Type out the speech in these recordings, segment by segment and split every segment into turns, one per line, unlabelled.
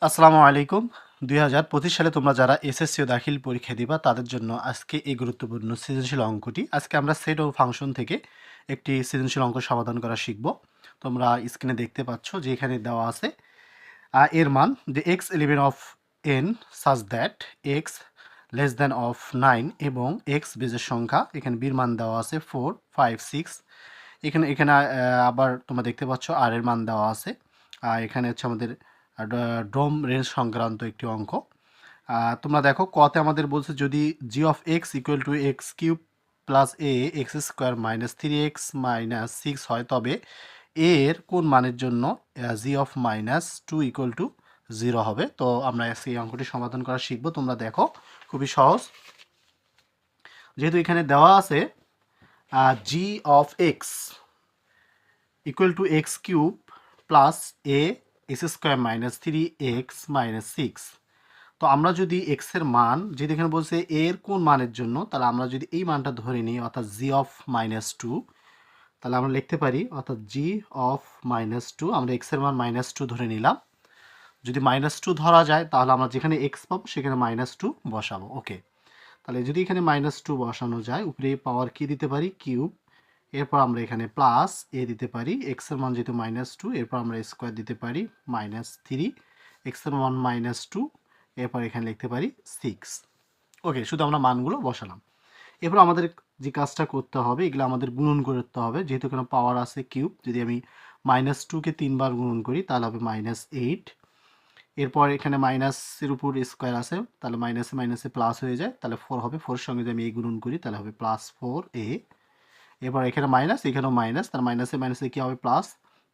আসসালামু আলাইকুম। ২০২৫ সালে তোমরা যারা এসএসসি ও দাখিল পরীক্ষা দিবা তাদের জন্য আজকে এই গুরুত্বপূর্ণ সৃজনশীল অঙ্কটি। আজকে আমরা সেট ও ফাংশন থেকে একটি সৃজনশীল অঙ্ক সমাধান করা শিখব। তোমরা স্ক্রিনে দেখতে পাচ্ছ যে এখানে দেওয়া আছে এর মান যে x element of n such that x less than of 9 এবং x বেজের সংখ্যা, এখানে বির মান দেওয়া আছে 4, 5, 6। এখানে এখানে আবার তোমরা দেখতে পাচ্ছ আর এর মান দেওয়া আছে। এখানে হচ্ছে আমাদের ডোম রেঞ্জ সংক্রান্ত একটি অঙ্ক। তোমরা দেখো কতে আমাদের বলছে যদি g of x equal to x cube plus a x square minus 3x minus 6 হয়, তবে এ এর কোন মানের জন্য g of minus 2 equal to 0 হবে। তো আমরা সেই অঙ্কটি সমাধান করা শিখবো। তোমরা দেখো খুবই সহজ, যেহেতু এখানে দেওয়া আছে g of x equal to x cube plus a x square minus 3x minus 6। তো আমরা যদি এক্স এর মান, যেহেতু এখানে বলছে এর কোন মানের জন্য, তাহলে আমরা যদি এই মানটা ধরে নিই অর্থাৎ জি অফ মাইনাস 2, তাহলে আমরা লিখতে পারি অর্থাৎ জি অফ মাইনাস 2, আমরা এক্স এর মান মাইনাস 2 ধরে নিলাম। যদি মাইনাস 2 ধরা যায় তাহলে আমরা যেখানে এক্স পাবো সেখানে মাইনাস 2 বসাবো। ওকে, তাহলে যদি এখানে মাইনাস 2 বসানো যায়, উপরে পাওয়ার কি দিতে পারি কিউব, এরপর আমরা এখানে প্লাস এ দিতে পারি, এক্স এর মান যেহেতু মাইনাস 2, এরপর আমরা স্কোয়ার দিতে পারি মাইনাস 3, এক্স এর মান মাইনাস 2, এরপর এখানে লিখতে পারি 6। ওকে, শুধু আমরা মানগুলো বসালাম। এরপর আমাদের যে কাজটা করতে হবে, এগুলো আমাদের গুণন করতে হবে, যেহেতু এখানে পাওয়ার আছে কিউব। যদি আমি মাইনাস 2কে 3 বার গুণন করি তাহলে হবে মাইনাস 8। এরপর এখানে মাইনাসের উপর স্কোয়ার আছে, তাহলে মাইনাসে মাইনাসে প্লাস হয়ে যায়, তাহলে 4 হবে। 4 সঙ্গে যদি আমি এই গুণন করি তাহলে হবে প্লাস 4a। এরপর এখানে মাইনাস, এখানেও মাইনাস, তার মাইনাসে মাইনাসে কী হবে প্লাস,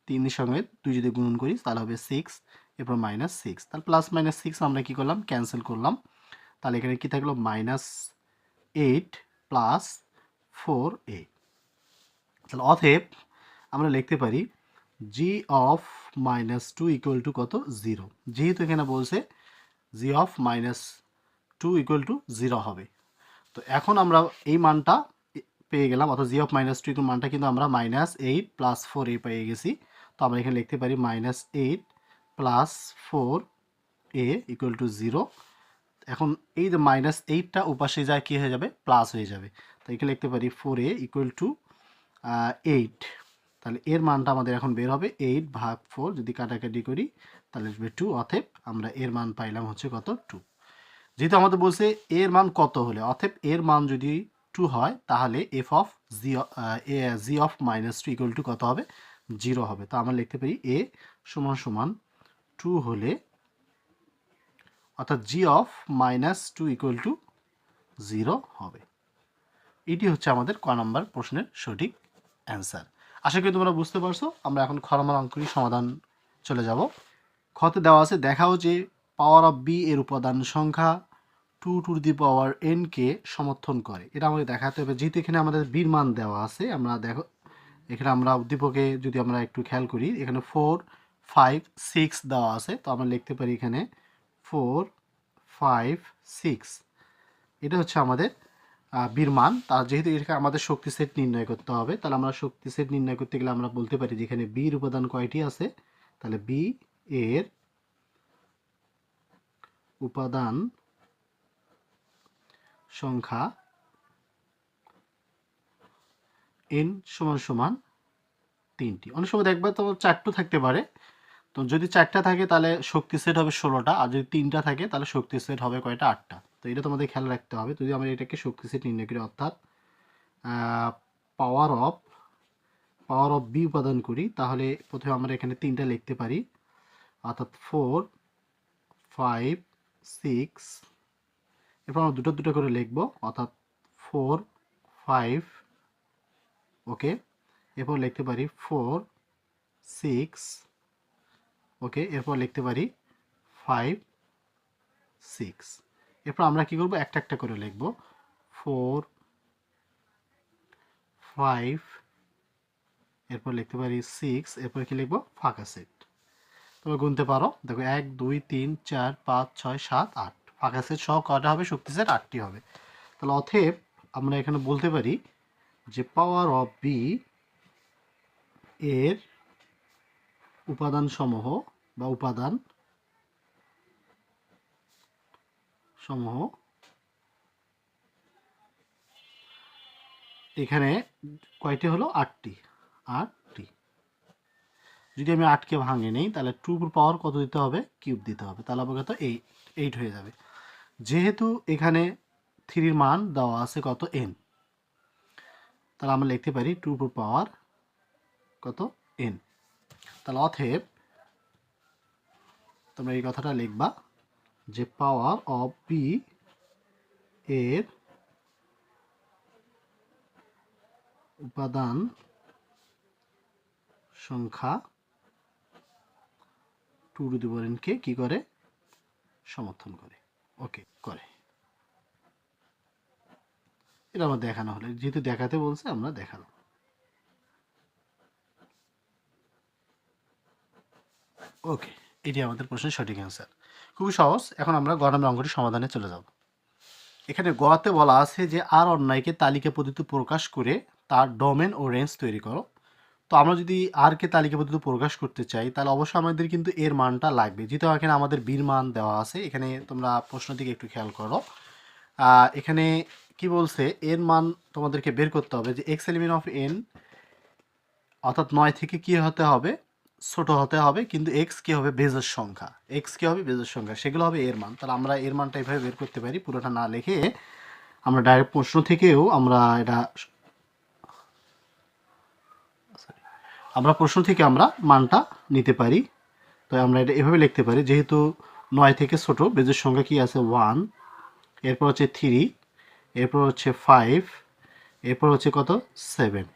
3 সঙ্গে 2 যদি গুণন করি তাহলে হবে 6, এরপর মাইনাস 6। তাহলে প্লাস মাইনাস 6 আমরা কী করলাম, ক্যান্সেল করলাম। তাহলে এখানে কী থাকলো, মাইনাস 8 প্লাস 4a। তাহলে অতএব আমরা লিখতে পারি জি অফ মাইনাস 2 ইকুয়াল টু কত, 0। যেহেতু এখানে বলছে জি অফ মাইনাস 2 ইকুয়াল টু 0 হবে, তো এখন আমরা এই মানটা পেয়ে গেলাম, অর্থাৎ জি অফ মাইনাস 2 ইকুয়াল মানটা কিন্তু আমরা মাইনাস 8 প্লাস 4a পেয়ে গেছি। তো আমরা এখানে লিখতে পারি minus 8 plus 4a equal to 0। এখন এই যে মাইনাস 8টা উপাশে যায় কী হয়ে যাবে, প্লাস হয়ে যাবে। তো এখানে লিখতে পারি 4a ইকুয়াল টু 8। তাহলে এর মানটা আমাদের এখন বের হবে 8 ভাগ 4, যদি কাটাকাটি করি তাহলে আসবে 2। অতএব আমরা এর মান পাইলাম হচ্ছে কত, 2। যেহেতু আমাদের বলছে এর মান কত হলে, অতএব এর মান যদি 2 হয় তাহলে F of G of minus 2 equal two কত হবে, 0 হবে। তো আমরা লিখতে পারি এ সমান সমান 2 হলে, অর্থাৎ জি অফ মাইনাস 2 ইকুয়াল টু 0 হবে। এটি হচ্ছে আমাদের ক নম্বর প্রশ্নের সঠিক অ্যান্সার। আশা করি তোমরা বুঝতে পারছো। আমরা এখন খ নম্বর অঙ্কটি সমাধান চলে যাব। খতে দেওয়া আছে দেখাও যে পাওয়ার অফ বি এর উপাদান সংখ্যা 2 to the power N K সমর্থন করে। এটা আমাদের দেখাতে হবে। যেহেতু এখানে আমাদের বির মান দেওয়া আছে, আমরা দেখো এখানে আমরা উদ্দীপকে যদি আমরা একটু খেয়াল করি, এখানে 4, 5, 6 দেওয়া আছে। তো আমরা লিখতে পারি এখানে 4, 5, 6। এটা হচ্ছে আমাদের বির মান। তার যেহেতু এখানে আমাদের শক্তি সেট নির্ণয় করতে হবে, তাহলে আমরা শক্তি সেট নির্ণয় করতে গেলে আমরা বলতে পারি যে এখানে বির উপাদান কয়টি আছে, তাহলে বি এর উপাদান সংখ্যা এন সমান সমান 3টি। অনেক সময় দেখবে তো 4টা থাকতে পারে। তো যদি 4টা থাকে তাহলে শক্তি সেট হবে 16টা, আর যদি 3টা থাকে তাহলে শক্তি সেট হবে কয়টা, 8টা। তো এটা তোমাদের খেয়াল রাখতে হবে। যদি আমরা এটাকে শক্তি সেট নির্ণয় করি, অর্থাৎ পাওয়ার অফ বি উপাদান করি, তাহলে প্রথমে আমরা এখানে 3টা লিখতে পারি, অর্থাৎ 4, 5, 6। এরপর আমরা দুটো দুটো করে লিখবো, অর্থাৎ 4, 5। ওকে, এরপর লিখতে পারি 4, 6। ওকে, এরপর লিখতে পারি 5, 6। এরপর আমরা কি করব, একটা একটা করে লিখব, 4, 5, এরপর লিখতে পারি 6, এরপর কি লিখবো, ফাঁকা সেট। তোমরা গুনতে পারো, দেখো 1, 2, 3, 4, 5, 6, 7, 8। ফাঁকা সেট সহ কটা হবে, শক্তি সেট 8টি হবে। তাহলে অতএব আমরা এখানে বলতে পারি যে পাওয়ার অফ বি এর উপাদান সমূহ বা উপাদান সমূহ এখানে কয়টি হলো 8টি। যদি আমি 8কে ভাঙে নেই তাহলে 2 পাওয়ার কত দিতে হবে, কিউব দিতে হবে, তাহলে হবে কত 8 হয়ে যাবে। যেহেতু এখানে 3 মান দেওয়া আছে কত n, তাহলে আমরা লিখতে পারি 2 পাওয়ার কত n। তাহলে অতএব তোমরা এই কথাটা লিখবা যে পাওয়ার অফ বি এর উপাদান সংখ্যা 2 কে কি করে, সমর্থন করে। ওকে, করে। এটা আমার দেখানো হলো, যেহেতু দেখাতে বলছে আমরা দেখালাম। ওকে, এটি আমাদের প্রশ্নের সঠিক অ্যান্সার। খুবই সহজ। এখন আমরা গ নম্বর অঙ্কটি সমাধানে চলে যাব। এখানে গতে বলা আছে যে আর অন্যায়কে তালিকা পদ্ধতি প্রকাশ করে তার ডোমেন ও রেঞ্জ তৈরি করো। তো আমরা যদি আর কে তালিকা পদ্ধতি প্রকাশ করতে চাই তাহলে অবশ্যই আমাদের কিন্তু এর মানটা লাগবে, যেহেতু এখানে আমাদের বির মান দেওয়া আছে। এখানে তোমরা প্রশ্ন দিকে একটু খেয়াল করো। এখানে কি বলছে, এর মান তোমাদেরকে বের করতে হবে যে এক্স এলিমেন্ট অফ এন, অর্থাৎ 9 থেকে কি হতে হবে, ছোট হতে হবে, কিন্তু এক্স কি হবে, বেজের সংখ্যা। এক্স কি হবে, বেজের সংখ্যা, সেগুলো হবে এর মান। তাহলে আমরা এর মানটা এভাবে বের করতে পারি, পুরোটা না লিখে আমরা ডাইরেক্ট প্রশ্ন থেকেও প্রশ্ন থেকে আমরা মানটা নিতে পারি। তো আমরা এটা এভাবে লিখতে পারি, যেহেতু 9 থেকে ছোট বেজের সংখ্যা কি আছে 1, এরপর হচ্ছে 3, এরপর হচ্ছে 5, এরপর হচ্ছে কত 7।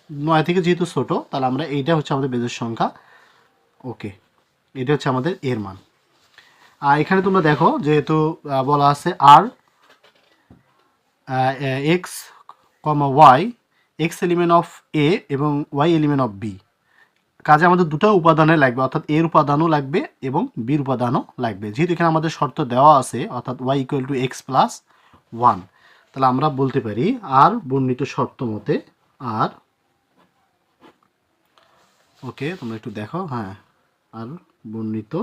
9 থেকে যেহেতু ছোট তাহলে আমরা এইটা হচ্ছে আমাদের বেজের সংখ্যা। ওকে, এটা হচ্ছে আমাদের এর মান। আর এখানে তোমরা দেখো যেহেতু বলা আছে R x comma y, x element of A এবং ওয়াই এলিমেন্ট অফ বি, কাজে আমাদের দুটো উপাদানে লাগবে, অর্থাৎ এর উপাদানও লাগবে এবং বির উপাদানও লাগবে। যেহেতু এখানে আমাদের শর্ত দেওয়া আছে, অর্থাৎ Y equal to X plus 1, তাহলে আমরা বলতে পারি আর বর্ণিত শর্ত মতে আর, ওকে তোমরা একটু দেখো, হ্যাঁ, আর বর্ণিত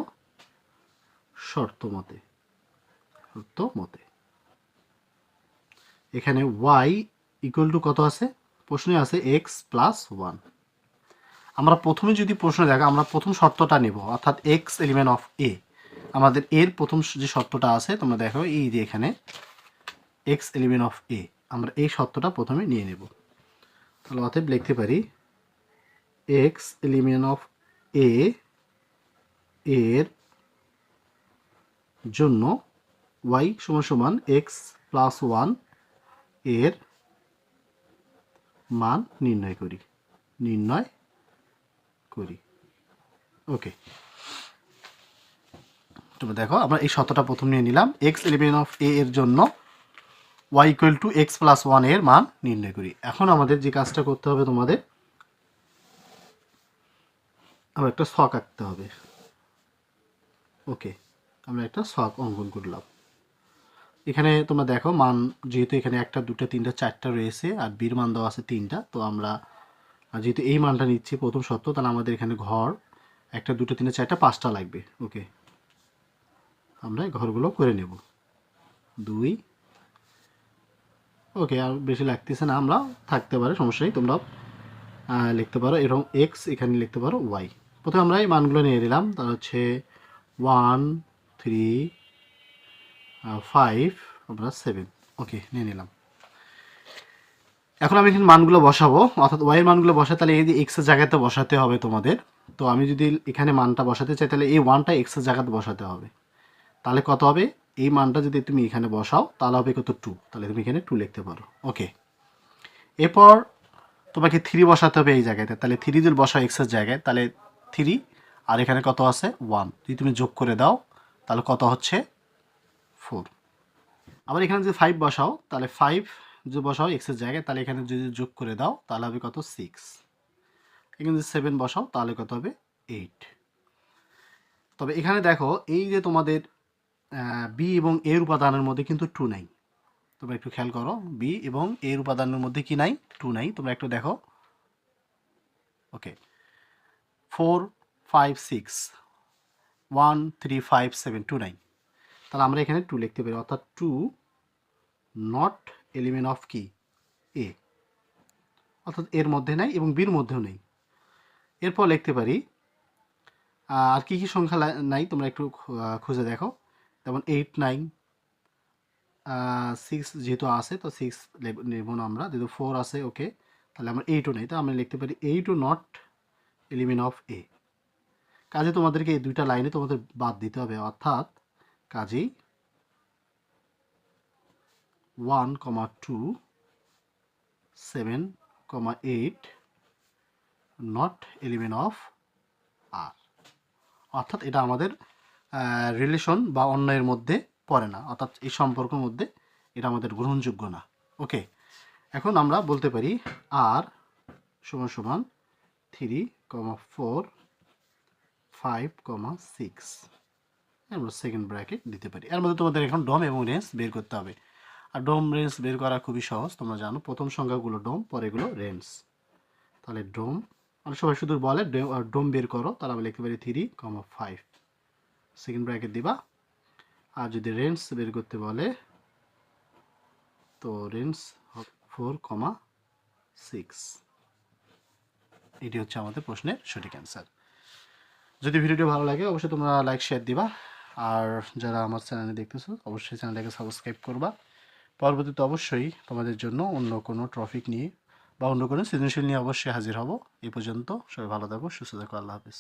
শর্ত মতে এখানে y ইকুয়াল টু কত আছে, প্রশ্নে আছে x প্লাস 1। আমরা প্রথমে যদি প্রশ্ন দেখো, আমরা প্রথম শর্তটা নেব, অর্থাৎ x এলিমেন্ট অফ a, আমাদের এর প্রথম যে শর্তটা আছে তোমরা দেখো এই যে এখানে x এলিমেন্ট অফ a, আমরা এই শর্তটা প্রথমে নিয়ে নেব। তাহলে অতএব লিখতে পারি x এলিমেন্ট অফ a এর জন্য y সমান x প্লাস 1 এর মান নির্ণয় করি। ওকে, তোমরা দেখো আমরা এই শর্তটা প্রথম নিয়ে নিলাম, x এলিমেন্ট অফ a এর জন্য y equal to x plus 1 এর মান নির্ণয় করি। এখন আমাদের যে কাজটা করতে হবে, তোমাদের আমরা একটা ছক আঁকতে হবে। ওকে, আমরা একটা ছক অঙ্কন করলাম। এখানে তোমরা দেখো মান, যেহেতু এখানে 1টা 2টা 3টা 4টা রয়েছে আর বির মান দেওয়া আছে 3টা, তো আমরা যেহেতু এই মানটা নিচ্ছি প্রথম শর্ত, তাহলে আমাদের এখানে ঘর 1টা 2টা 3টা 4টা 5টা লাগবে। ওকে, আমরা ঘরগুলো করে নেব 2। ওকে, আর বেশি লাগতেছে না, আমরা থাকতে পারে, সমস্যা নেই। তোমরা লিখতে পারো এরকম এক্স, এখানে লিখতে পারো ওয়াই। প্রথমে আমরা এই মানগুলো নিয়ে নিলাম, তার হচ্ছে 1, 3, 5, আমরা 7। ওকে, নিয়ে নিলাম। এখন আমি এখানে মানগুলো বসাবো, অর্থাৎ ওয়াই এর মানগুলো বসাতে, তাহলে এই যে এক্সের জায়গাতে বসাতে হবে তোমাদের। তো আমি যদি এখানে মানটা বসাতে চাই তাহলে এই 1টা এক্সের জায়গাতে বসাতে হবে। তাহলে কত হবে, এই মানটা যদি তুমি এখানে বসাও তাহলে হবে কত 2, তাহলে তুমি এখানে 2 লিখতে পারো। ওকে, এরপর তোমাকে 3 বসাতে হবে এই জায়গাতে, তাহলে 3 যদি বসাও এক্সের জায়গায় তাহলে 3, আর এখানে কত আছে 1, যদি তুমি যোগ করে দাও তাহলে কত হচ্ছে 4। আবার এখানে যদি 5 বসাও তাহলে 5 যদি বসাও এক্সের জায়গায় তাহলে এখানে যদি যোগ করে দাও তাহলে হবে কত 6। এখানে যদি 7 বসাও তাহলে কত হবে 8। তবে এখানে দেখো এই যে তোমাদের বি এবং এর উপাদানের মধ্যে কিন্তু 2 নাই। তোমরা একটু খেয়াল করো, বি এবং এর উপাদানের মধ্যে কি নাই, 2 নাই। তোমরা একটু দেখো। ওকে, 4, 5, 6, 1, 3, 5, 7, 2 নাই। তাহলে আমরা এখানে 2 লিখতে পারি, অর্থাৎ 2 নট এলিমেন্ট অফ কি এ, অর্থাৎ এর মধ্যে নাই এবং বির মধ্যেও নেই। এরপর লিখতে পারি আর কি কি সংখ্যা নাই তোমরা একটু খুঁজে দেখো, যেমন 8 9 6 যেহেতু আছে তো 6 নেব না আমরা, যেহেতু 4 আছে ওকে, তাহলে আমরা 8ও নেই, তো আমরা লিখতে পারি 8ও নট এলিমেন্ট অফ এ। কাজে তোমাদেরকে এই দুইটা লাইনে তোমাদের বাদ দিতে হবে, অর্থাৎ কাজেই 1, 2, 7, 8 নট এলিমেন্ট অফ আর, অর্থাৎ এটা আমাদের রিলেশন বা অন্যের মধ্যে পড়ে না, অর্থাৎ এই সম্পর্কের মধ্যে এটা আমাদের গ্রহণযোগ্য না। ওকে, এখন আমরা বলতে পারি আর সমান সমান 3, 4, 5, 6 আমরা সেকেন্ড ব্র্যাকেট দিতে পারি। এর মধ্যে তোমাদের এখন ডোম এবং রেঞ্জ বের করতে হবে। আর ডোম রেঞ্জ বের করা খুবই সহজ, তোমরা জানো প্রথম সংখ্যাগুলো ডোম, পরে এগুলো রেঞ্জ। তাহলে ডোম, আমরা সবাই শুধু বলে ডোম বের করো, তাহলে আমি লিখতে পারি 3, 5 সেকেন্ড ব্র্যাকেট দিবা। আর যদি রেঞ্জ বের করতে বলে তো রেঞ্জ 4, 6। এটি হচ্ছে আমাদের প্রশ্নের সঠিক অ্যান্সার। যদি ভিডিওটি ভালো লাগে অবশ্যই তোমরা লাইক শেয়ার দিবা, আর যারা আমার চ্যানেলে দেখতেছো অবশ্যই চ্যানেলটাকে সাবস্ক্রাইব করবা। পরবর্তীতে অবশ্যই তোমাদের জন্য অন্য কোনো টপিক নিয়ে বা অন্য কোনো সৃজনশীল নিয়ে অবশ্যই হাজির হব। এই পর্যন্ত সবাই ভালো থাকো, সুস্থ থাকো, আল্লাহ হাফিজ।